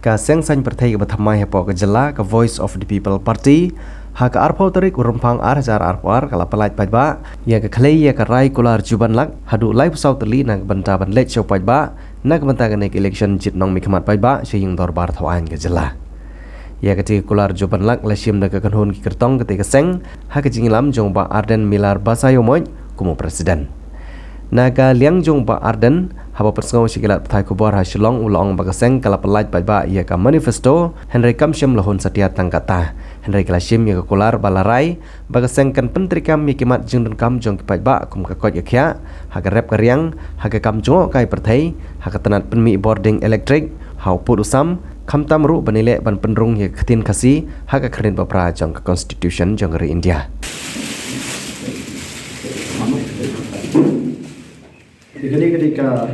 ka Seng San Pertai ka Bathamai Hepo ka Jela ka Voice of the People Party ha ka arpau tarik urumpang jar arpar kala Pyllait Paidbah ya ka klei ya ka rai kular juban lak hadu lai pusau Tylli nak benta ban lek show Paidbah nak benta ka nek election jit nong mikhamat Paidbah seyung dorbar thawan ka Jela ya ka ti kular juban lak lashim da ka kanhun ki kertong ka te ka Seng ha ka jingilam jong ba Arden milar basayo moy kumu presiden naga liang jong ba Arden haba persengau sigilat thai kubor ha Shillong ulong ba ka Seng kala Pyllait Paidbah ya ka manifesto Treikam syam lahun setia tangkata Treikam ya ka kular balarai ba ka Seng kan Treikam ya kimat jing dan kam jong ki Paidbah kum ka kot ya khya ha ka rep ka riang ha ka kam jong kai perthai ha ka tanat penmi boarding electric ha put usam kham tamru banile ban penrung ya khatin khasi ha ka khrin ba pra jong ka constitution jong ri India ketika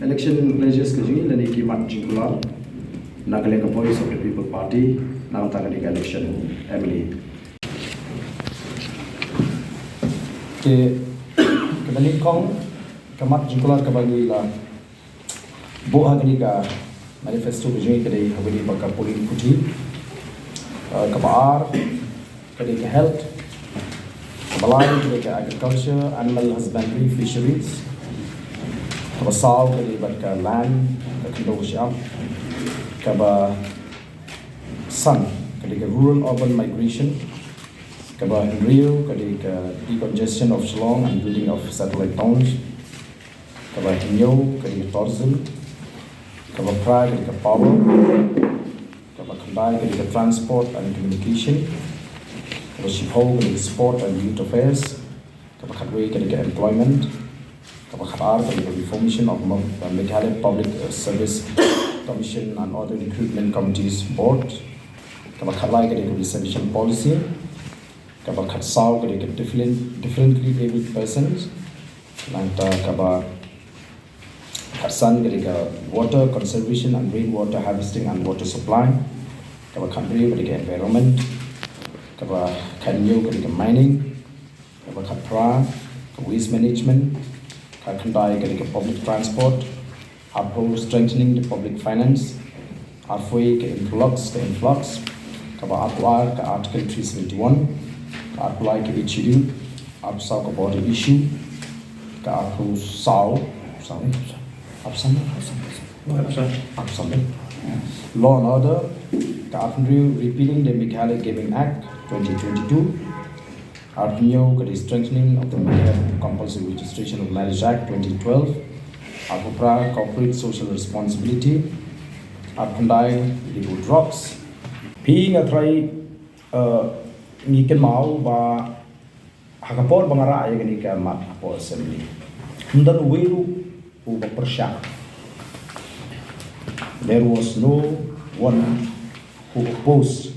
election measures ke jingi lani ki mat jingkular nakale ka Voice of the People Party na ta ketika election Emily ke bani kong kamat jingkular ka bagi la bo ha ketika manifesto ke jingi kedai habari baka polin puti ka baar ketika health balai ketika agriculture animal husbandry fisheries Kabasal kali berka land, kekendau siap, kaba sun kali ke rural urban migration, kaba Rio kali ke decongestion of Shillong and building of satellite towns, kaba Hinyo kali tourism, kaba Prague kali ke power, kaba Kandai kali ke transport and communication, kaba Shipho kali ke sport and youth affairs, kaba Khadwe kali ke employment. Kabar the reformation of Meghalaya Public Service Commission and other recruitment committees board. Kabar reservation policy. Kabar differently abled persons. And Kabar water conservation and rainwater harvesting and water supply. Kabar environment. Kabar mining. Kabar waste management. Kandai ke public transport, uphold strengthening the public finance, halfway ke influx, kaba atwar ke article 371, ke apply ke issue, absau ke border issue, ke approve law and order, ke approve repealing the Meghalaya Gaming Act 2022. Arpunyo ke strengthening of the compulsory registration of marriage act 2012, Arpupra corporate social responsibility, Arpundai legal drops. Being a try niken mau ba hakapor bangara ay ganika mat apo assembly. Hundan welu uba persyak. There was no one who opposed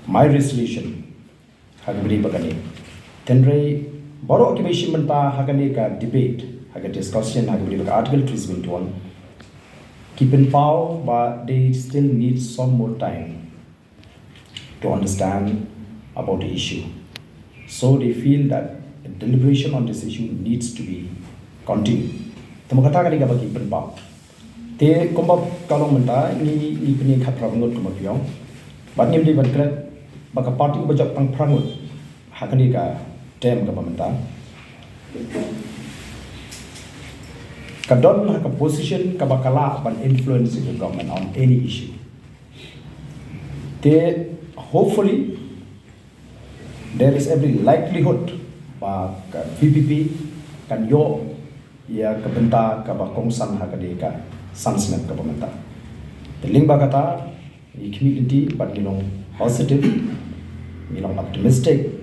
my resolution. Hagabri bagani. Tenre baro occupation menta hagani ka debate, haga discussion hagabri baga article 371. Keep in power, but they still need some more time to understand about the issue. So they feel that the deliberation on this issue needs to be continued. Tamakata kali ka keep in power. Te komba kalong menta ni pini khaprabangot kumapiong. But ni beli bagret baka parti bajak tang prangut hakani ka tem ka pemerintahan kadon haka position ka bakala ban influence the government on any issue they hopefully there is every likelihood ba ka PPP kan yo ya ka benta ka ba kongsan hakadi ka sansnet ka pemerintahan the link bakata i community but positive, optimistic,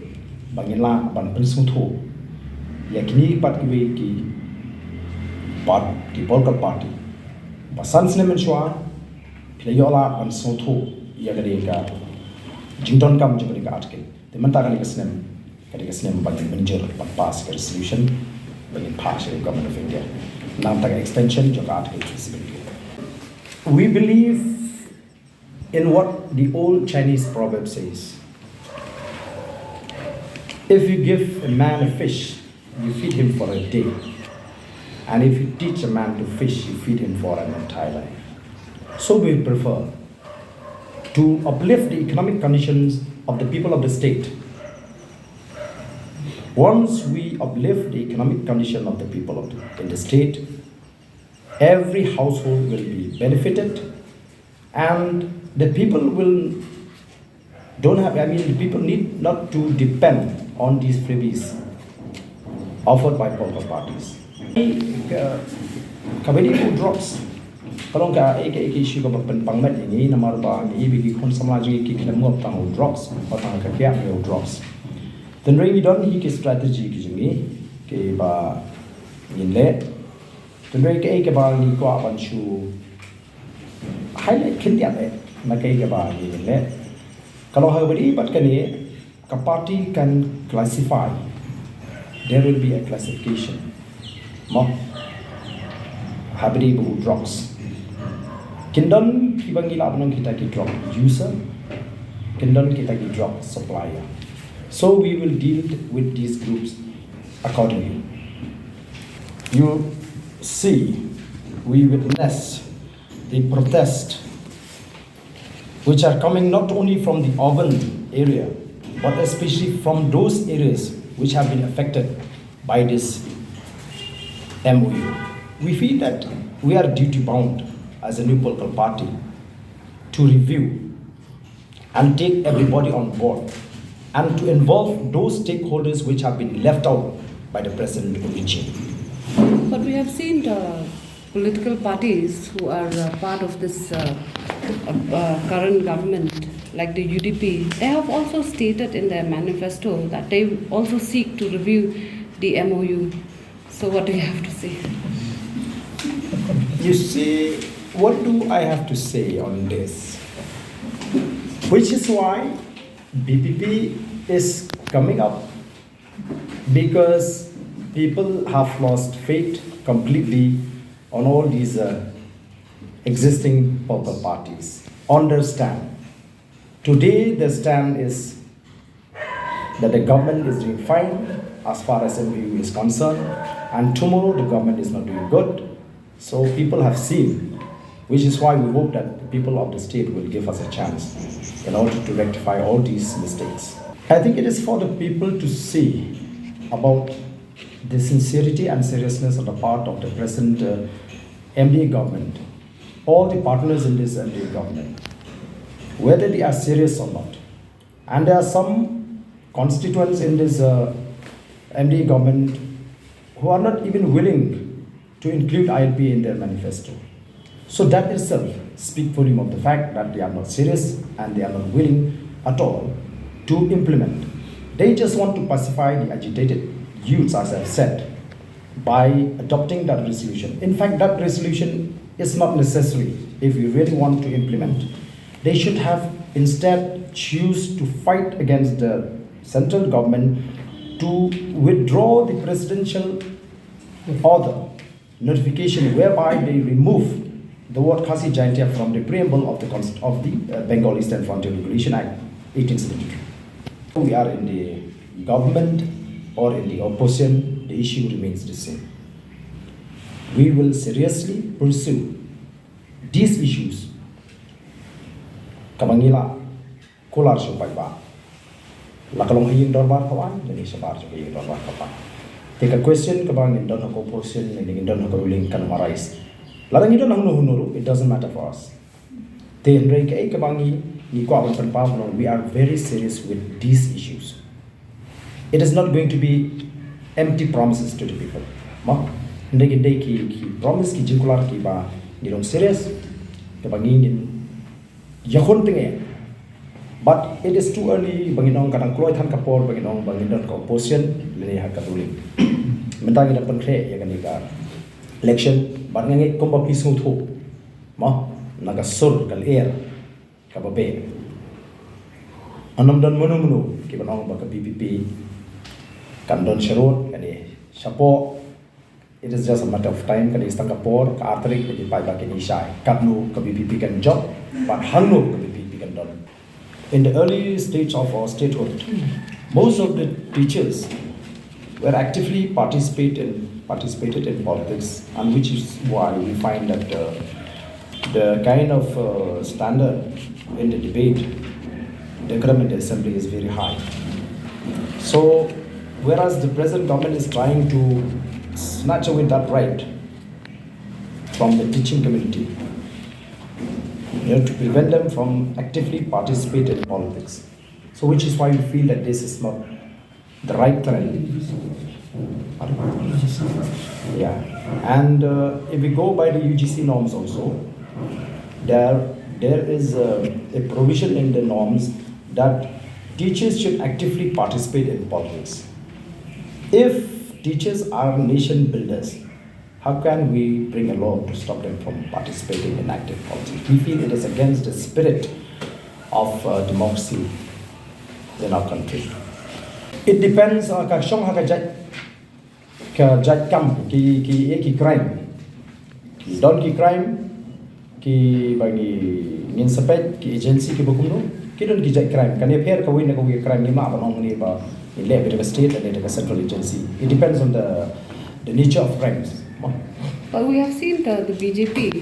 bangila ban prinsung tho. Yakini pat ki political party. Basan sine menshwa, playola ban sung tho yagadeka. Jington kam jabadeka article. The mentagani kasnem ban manager ban pass resolution ban pass the government of India. Nam taga extension jog article 370. We believe in what the old Chinese proverb says. If you give a man a fish, you feed him for a day. And if you teach a man to fish, you feed him for an entire life. So we prefer to uplift the economic conditions of the people of the state. Once we uplift the economic condition of the people in the state, every household will be benefited, and the people the people need not to depend on these freebies offered by political parties. Kabedi food drops. Kalau ka issue ka pangmet ini namar ba ni bigi kon samaji ki kinamop tang drops patang ka kya drops. Then we don't need a strategy ki jingi ke ba inle. Then we ke ba ni ko aban chu highlight kindia na ke ba inle. Kalau habari but kani ka party can classify. There will be a classification. Mo habari bu drops. Kindon kibangila abnong kita ki drop user, kindon kita ki drop supplier. So we will deal with these groups accordingly. You see, we witness the protest which are coming not only from the urban area, but especially from those areas which have been affected by this MOU. We feel that we are duty bound as a new political party to review and take everybody on board and to involve those stakeholders which have been left out by the present regime. But we have seen the political parties who are part of this current government, like the UDP, they have also stated in their manifesto that they also seek to review the MOU. So what do you have to say? You see, what do I have to say on this? Which is why BPP is coming up, because people have lost faith completely on all these existing political parties. Understand, today the stand is that the government is doing fine as far as MOU is concerned, and tomorrow the government is not doing good. So people have seen, which is why we hope that the people of the state will give us a chance in order to rectify all these mistakes. I think it is for the people to see about the sincerity and seriousness on the part of the present MDA government, all the partners in this MDA government, whether they are serious or not. And there are some constituents in this MDA government who are not even willing to include ILP in their manifesto. So that itself speaks volume of the fact that they are not serious and they are not willing at all to implement. They just want to pacify the agitated youths, as I've said, by adopting that resolution. In fact, that resolution is not necessary if we really want to implement. They should have instead choose to fight against the central government to withdraw the presidential order notification whereby they remove the word Khasi Jaintia from the preamble of the Bengal Eastern Frontier Regulation Act 1873. We are in the government or in the opposition, the issue remains the same. We will seriously pursue these issues. Kabangila, Kolar Paidbah. Lakalong haying dorbar kawan, jadi sabar juga haying dorbar kawan. Take a question kabang in don't opposition and in don't ruling can arise. Larang ito nang nuhunuru, it doesn't matter for us. Then Treikam kabangi ni ko aban panpam, we are very serious with these issues. It is not going to be empty promises to the people. Ma, ndegi ki promise ki jikular ki ba ni dong serious kabangi in yakon tinge. But it is too early banginong kadang kloy than kapor banginong bangindon ko opposition leni ha katuling. Mentang ina penkre ya kanika election barngangi komba pisung thu ma naga sur kal air kababe anam dan munu ki banong ba ka BPP kan don sherot kani sapo. It is just a matter of time kani istang kapor ka atrik ki Paidbah ki isai kapnu ka BPP kan job but hangno ka BPP kan don. In the early stage of our statehood, most of the teachers were actively participated in politics, and which is why we find that the kind of standard in the debate, the government assembly is very high. So, whereas the present government is trying to snatch away that right from the teaching community, to prevent them from actively participating in politics. So, which is why we feel that this is not the right trend. Yeah, and if we go by the UGC norms also, there is a provision in the norms that teachers should actively participate in politics. If teachers are nation builders, how can we bring a law to stop them from participating in active politics? We feel it is against the spirit of democracy in our country. It depends on Treikam ki crime, ki don ki crime, ki bagi ngin sepet ki agency ki bukumno, ki don ki crime. Kan pair kawin na kawin crime lima apa nong ni ba ile bit of state and a central agency. It depends on the nature of crimes. But we have seen the BJP,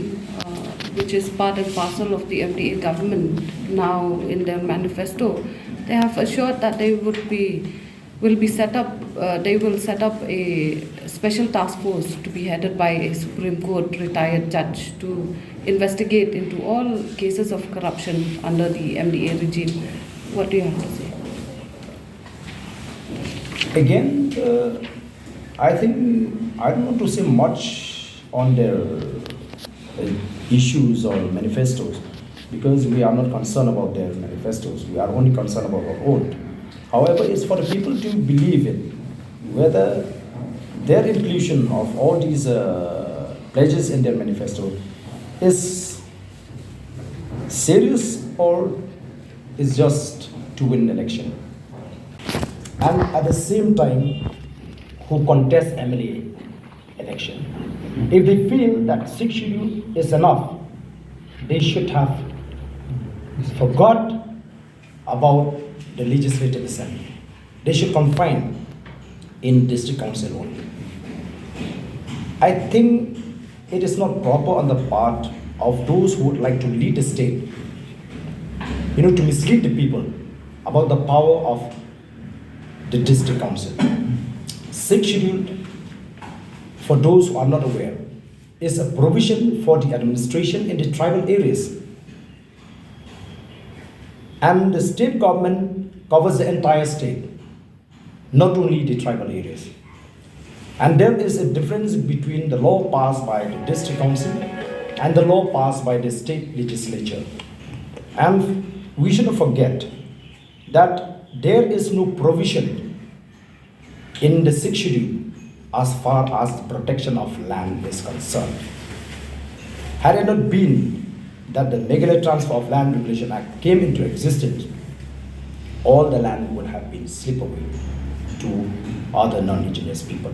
which is part and parcel of the MDA government, now in their manifesto, they have assured that they will set up a special task force to be headed by a Supreme Court retired judge to investigate into all cases of corruption under the MDA regime. What do you have to say? Again, I think I don't want to say much on their issues or manifestos, because we are not concerned about their manifestos. We are only concerned about our own. However, it's for the people to believe in whether their inclusion of all these pledges in their manifesto is serious or is just to win an election. And at the same time, who contest MLA election. If they feel that 6th schedule is enough, they should have forgot about the legislative assembly. They should confine in district council only. I think it is not proper on the part of those who would like to lead the state, to mislead the people about the power of the district council. 6th schedule, for those who are not aware, is a provision for the administration in the tribal areas. And the state government covers the entire state, not only the tribal areas. And there is a difference between the law passed by the district council and the law passed by the state legislature. And we shouldn't forget that there is no provision in the 6th schedule as far as the protection of land is concerned. Had it not been that the Meghalaya Transfer of Land Regulation Act came into existence, all the land would have been slipped away to other non-indigenous people.